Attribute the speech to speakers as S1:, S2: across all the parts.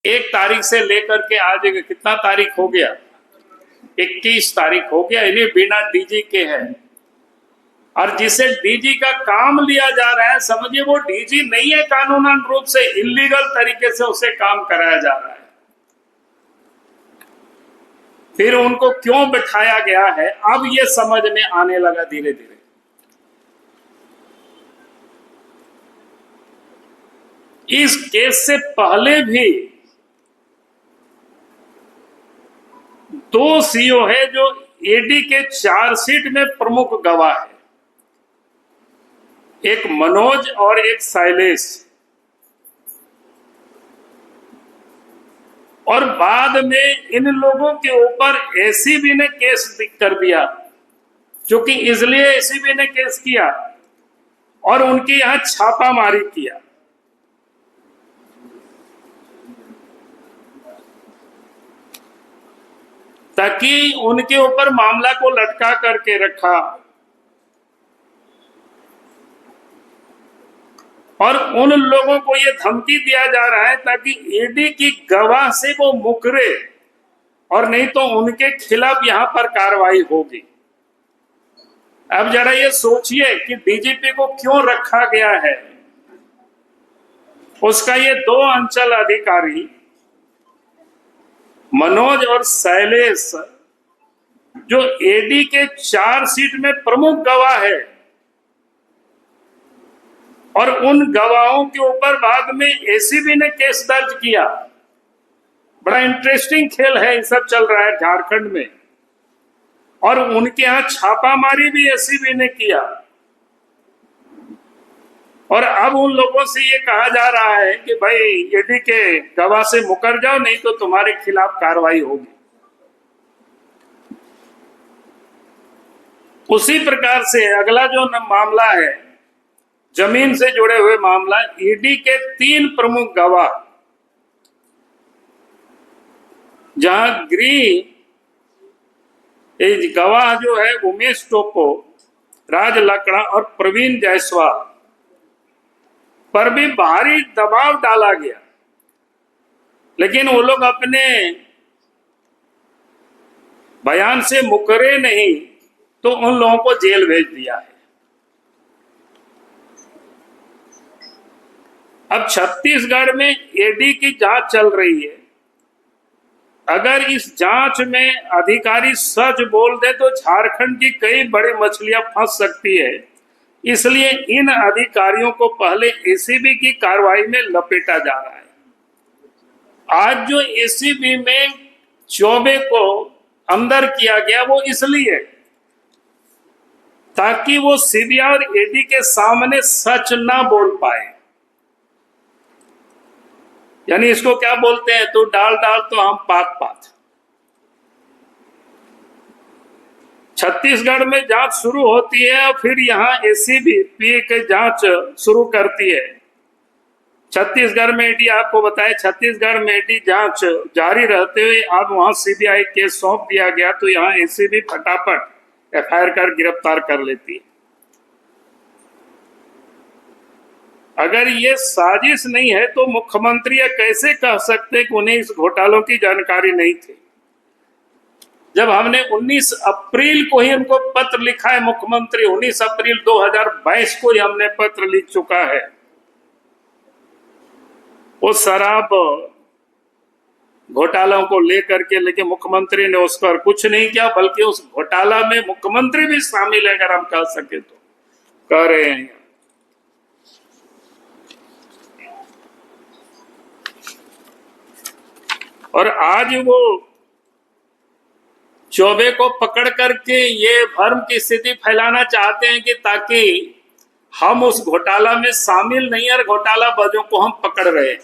S1: 1 तारीख से लेकर के आज कितना तारीख हो गया, 21 तारीख हो गया, इन्हें बिना डीजी के है। और जिसे डीजी का काम लिया जा रहा है, समझिए वो डीजी नहीं है, कानूनन रूप से इलीगल तरीके से उसे काम कराया जा रहा है। फिर उनको क्यों बिठाया गया है, अब ये समझ में आने लगा धीरे धीरे। इस केस से पहले भी 2 सीओ है जो ईडी के चार्जशीट में प्रमुख गवाह है, एक मनोज और एक शैलेश। और बाद में इन लोगों के ऊपर एसीबी ने केस कर दिया, जो कि इसलिए एसीबी ने केस किया और उनके यहां छापामारी किया। ताकि उनके ऊपर मामला को लटका करके रखा और उन लोगों को ये धमकी दिया जा रहा है ताकि ईडी की गवाह से वो मुकरे, और नहीं तो उनके खिलाफ यहां पर कार्रवाई होगी। अब जरा ये सोचिए कि डीजीपी को क्यों रखा गया है। उसका ये 2 अंचल अधिकारी मनोज और शैलेश, जो ईडी के चार्जशीट में प्रमुख गवाह है, और उन गवाहों के ऊपर बाद में एसीबी ने केस दर्ज किया। बड़ा इंटरेस्टिंग खेल है, ये सब चल रहा है झारखंड में। और उनके यहां छापामारी भी एसीबी ने किया, और अब उन लोगों से ये कहा जा रहा है कि भाई ईडी के गवाह से मुकर जाओ, नहीं तो तुम्हारे खिलाफ कार्रवाई होगी। उसी प्रकार से अगला जो मामला है, जमीन से जुड़े हुए मामला, ईडी के 3 प्रमुख गवाह, जहां गवाह जो है उमेश टोपो, राज लकड़ा और प्रवीण जायसवाल पर भी भारी दबाव डाला गया, लेकिन वो लोग अपने बयान से मुकरे नहीं, तो उन लोगों को जेल भेज दिया है। अब छत्तीसगढ़ में ईडी की जांच चल रही है। अगर इस जांच में अधिकारी सच बोल दे तो झारखंड की कई बड़ी मछलियां फंस सकती है। इसलिए इन अधिकारियों को पहले एसीबी की कार्रवाई में लपेटा जा रहा है। आज जो एसीबी में चौबे को अंदर किया गया, वो इसलिए ताकि वो सीबीआई और ईडी के सामने सच ना बोल पाए। यानी इसको क्या बोलते हैं, तो डाल डाल तो हम पात पात। छत्तीसगढ़ में जांच शुरू होती है और फिर यहाँ एसीबी पीए की जांच शुरू करती है। छत्तीसगढ़ में ईडी, आपको बताए, छत्तीसगढ़ में ईडी जांच जारी रहते हुए अब वहां सीबीआई केस सौंप दिया गया, तो यहाँ एसीबी फटाफट एफआईआर कर गिरफ्तार कर लेती है। अगर ये साजिश नहीं है तो मुख्यमंत्री कैसे कह सकते कि उन्हें इस घोटालों की जानकारी नहीं थी, जब हमने 19 अप्रैल को ही उनको पत्र लिखा है। मुख्यमंत्री 19 अप्रैल 2022 को ही हमने पत्र लिख चुका है। वो शराब घोटालों को लेकर के, लेकिन मुख्यमंत्री ने उस पर कुछ नहीं किया, बल्कि उस घोटाला में मुख्यमंत्री भी शामिल है, अगर हम कह सके तो कह रहे हैं। और आज वो चौबे को पकड़ करके ये भ्रम की स्थिति फैलाना चाहते हैं कि ताकि हम उस घोटाला में शामिल नहीं, और घोटालाबाजों को हम पकड़ रहे हैं।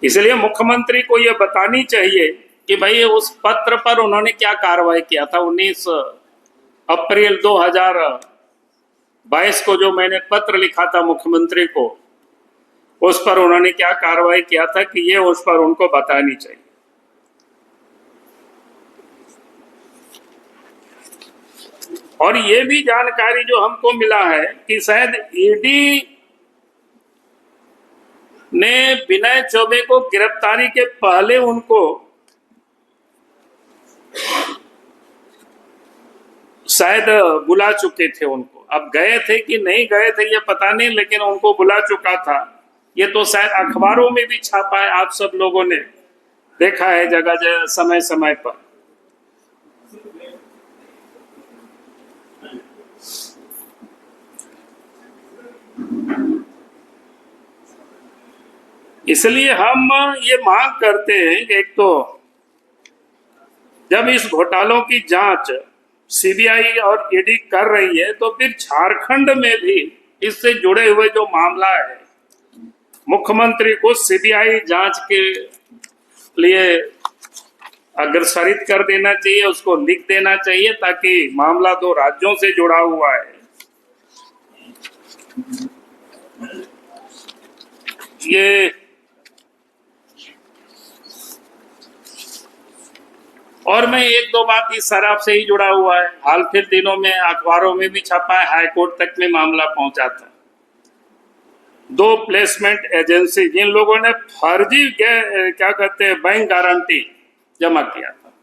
S1: इसलिए मुख्यमंत्री को यह बतानी चाहिए कि भाई उस पत्र पर उन्होंने क्या कार्रवाई किया था। 19 अप्रैल 2022 को जो मैंने पत्र लिखा था मुख्यमंत्री को, उस पर उन्होंने क्या कार्रवाई किया था कि ये उस पर उनको बतानी चाहिए। और ये भी जानकारी जो हमको मिला है कि शायद ईडी ने विनय चौबे को गिरफ्तारी के पहले उनको शायद बुला चुके थे उनको। अब गए थे कि नहीं गए थे ये पता नहीं, लेकिन उनको बुला चुका था। ये तो शायद अखबारों में भी छापा है, आप सब लोगों ने देखा है जगह जगह समय समय पर। इसलिए हम ये मांग करते हैं कि एक तो जब इस घोटालों की जांच सीबीआई और ईडी कर रही है तो फिर झारखंड में भी इससे जुड़े हुए जो मामला है मुख्यमंत्री को सीबीआई जांच के लिए अग्रसरित कर देना चाहिए, उसको लिख देना चाहिए, ताकि मामला दो राज्यों से जुड़ा हुआ है। ये और मैं एक दो बात इस शराब से ही जुड़ा हुआ है, हाल फिर दिनों में अखबारों में भी छपा है, हाईकोर्ट तक में मामला पहुंचा था। 2 प्लेसमेंट एजेंसी जिन लोगों ने फर्जी क्या कहते हैं बैंक गारंटी जमा किया था,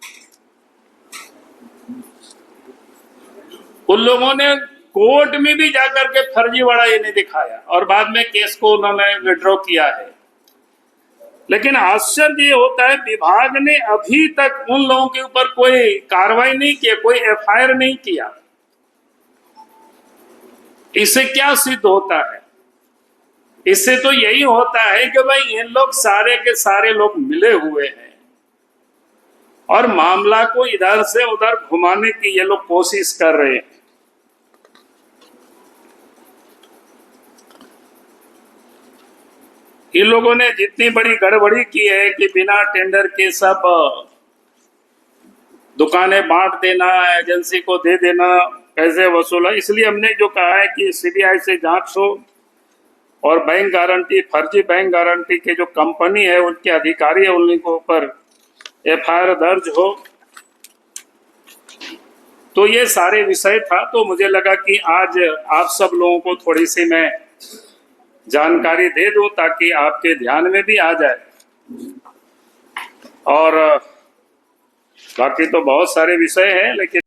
S1: उन लोगों ने कोर्ट में भी जाकर के फर्जीवाड़ा ये नहीं दिखाया और बाद में केस को उन्होंने विड्रॉ किया है। लेकिन आश्चर्य ये होता है विभाग ने अभी तक उन लोगों के ऊपर कोई कार्रवाई नहीं की, कोई एफआईआर नहीं किया। इससे क्या सिद्ध होता है? इससे तो यही होता है कि भाई इन लोग सारे के सारे लोग मिले हुए हैं और मामला को इधर से उधर घुमाने की ये लोग कोशिश कर रहे हैं। इन लोगों ने जितनी बड़ी गड़बड़ी की है कि बिना टेंडर के सब दुकानें बांट देना, एजेंसी को दे देना, पैसे वसूला। इसलिए हमने जो कहा है कि सीबीआई से जांच हो और बैंक गारंटी, फर्जी बैंक गारंटी के जो कंपनी है उनके अधिकारी है उन्हीं के ऊपर एफआईआर दर्ज हो। तो ये सारे विषय था, तो मुझे लगा कि आज आप सब लोगों को थोड़ी सी मैं जानकारी दे दूं ताकि आपके ध्यान में भी आ जाए। और बाकी तो बहुत सारे विषय हैं, लेकिन